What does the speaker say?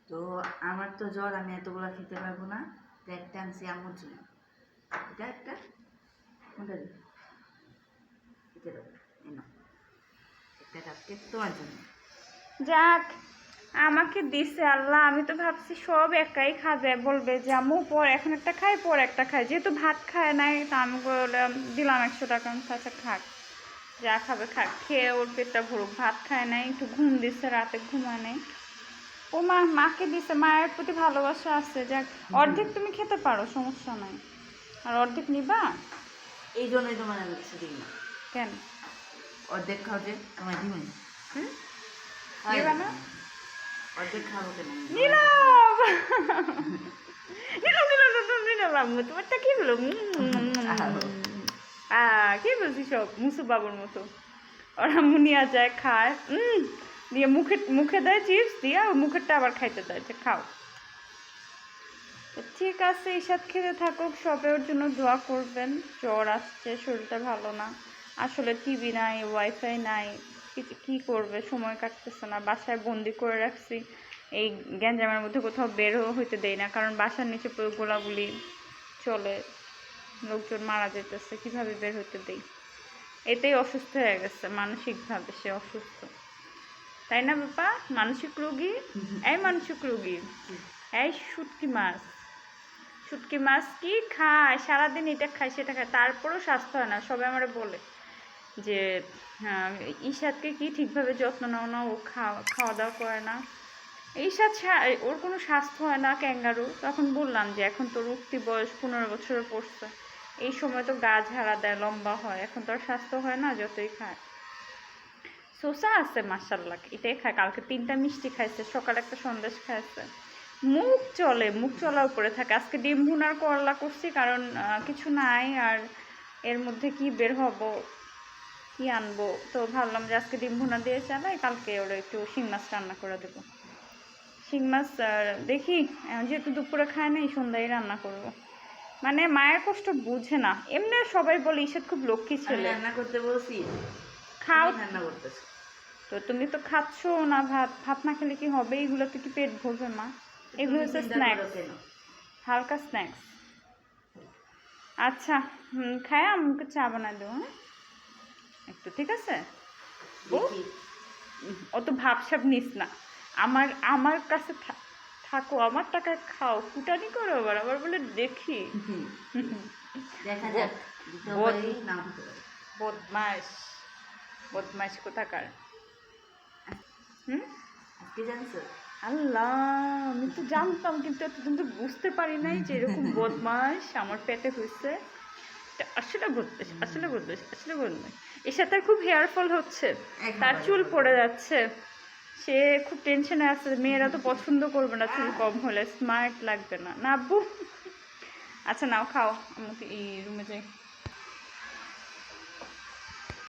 তো আমার তো জ্বর, আমি এতগুলো খেতে পারবো না। তো একটা আনছি আম্মুর জন্য। এটা একটা কোনটা দিই? এটা দাও, এই নাও। একটা কাপকেক তোমার জন্য। যাক, আমাকে দিছে আল্লাহ। আমি তো ভাবছি সব একাই খাবে, বলবে যে আম্মু পর এখন একটা খাই পর একটা খাই, যেহেতু ভাত খায় নাই তা আমি বললাম দিলাম 100 টাকা, আচ্ছা খাক, যা খাবে খাক, খেয়ে ওর পেটটা ভরুক। ভাত খায় নাই, একটু ঘুম দিচ্ছে, রাতে ঘুমায় নাই। ও মাকে দিছে, মায়ের প্রতি ভালোবাসা আছে। যাক, অর্ধেক তুমি খেতে পারো, সমস্যা নাই। আর অর্ধেক নিবা? এই জন্যই তোমার আমি কিছু দিই না। কেন অর্ধেক খাও যে তোমার দিই না। হুম হয় নিবা না না? অর্ধেক খাবো কেন? নিলাম নিলাম নিলাম নিলাম নিলাম আম্মু, তোমারটা কি হলো? কি বলছি, সব মুসু বাবুর মতো। ওরা মুনিয়া যায়, খায়, দিয়ে মুখে মুখে দেয় চিপস দিয়া, মুখেরটা আবার খাইতে দেয় যে খাও। ঠিক আছে, ঈশাদ খেতে থাকুক, সবে ওর জন্য দোয়া করবেন। জ্বর আসছে, শরীরটা ভালো না। আসলে টিভি নাই, ওয়াইফাই নাই, কিছু কী করবে, সময় কাটতেছে না। বাসায় বন্দি করে রাখছি, এই গ্যাঞ্জামের মধ্যে কোথাও বের হইতে দেই না, কারণ বাসার নিচে পুরো গোলাগুলি চলে, লোকজন মারা যেতেছে, কীভাবে বের হইতে দেই। এতেই অসুস্থ হয়ে গেছে, মানসিকভাবে সে অসুস্থ, তাই না বাবা? মানসিক রোগী, এই মানসিক রোগী, এই শুটকি মাছ। শুটকি মাছ কি খায় সারাদিন, এটা খায় সেটা খায়, তারপরেও স্বাস্থ্য হয় না। সবাই আমরা বলে যে হ্যাঁ ঈশাদকে কি ঠিকভাবে যত্ন নাও না, ও খাওয়া দাওয়া করে না। ঈশাদ ওর কোনো স্বাস্থ্য হয় না, ক্যাঙ্গারু। তখন বললাম যে এখন তোর উঠতি বয়স 15 বছরে পড়ছে, এই সময় তো গা ঝাড়া দেয়, লম্বা হয়, এখন তো আর স্বাস্থ্য হয় না যতই খায়। শসা আছে মাশাল্লাহ, এটাই খায়। কালকে 3টা মিষ্টি খাইছে, সকালে একটা সন্দেশ খাইছে। মুখ চলে, মুখ চলার উপরে থাকে। আজকে ডিম ভুনার করলা করছি, কারণ কিছু নাই আর এর মধ্যে কি বের হব, কি আনবো, তো ভাবলাম যে আজকে ডিম ভুনা দিয়ে চালাই, কালকে ওরা একটু শিং মাছ রান্না করে দেবো। শিং মাছ দেখি, যেহেতু দুপুরে খায় নাই, সন্ধ্যায় রান্না করব। মানে মায়ের কষ্ট বুঝে না। এমনি সবাই বলে ঈশাদ খুব লক্ষ্মী আমি ছেলে। রান্না করতে বলছি, খাও তুমি রান্না করতেছো। তো, তুমি তো খাচ্ছ না ভাত। ভাত না খেলে কি হবে? এইগুলোতে কি পেট ভরবে মা? এগুলো তুমি হচ্ছে চিন্তা করো স্ন্যাক্স, কেন? হালকা স্ন্যাক্স। আচ্ছা, খায় আমাকে চা বানায় দেবো, হ্যাঁ একটু, ঠিক আছে? ও দেখি। অত ভাবসাব নিস না। আমার আমার কাছে থাকো, আমার টাকায় খাও, কুটানি করো, আবার আবার বলে দেখি। দেখা যাক, দিতেও পারি নাও দিতে পারি। বদমাস, বদমাস কোথাকার। হুম আজকে জানছো? আল্লাহ, আমি তো জানতাম, কিন্তু এতদিন তো বুঝতে পারি নাই যে এরকম বদমাস আমার পেটে হয়েছে। আসলে বদমাস, আসলে বদমাস, আসলে বদমাস। এর সাথে আর খুব হেয়ার ফল হচ্ছে, তার চুল পড়ে যাচ্ছে। সে খুব টেনশনে আছে, মেয়েরা তো পছন্দ করবে না চুল কম হলে, স্মার্ট লাগবে না না আব্বু। আচ্ছা নাও খাও, আমাকে এই রুমে যাই।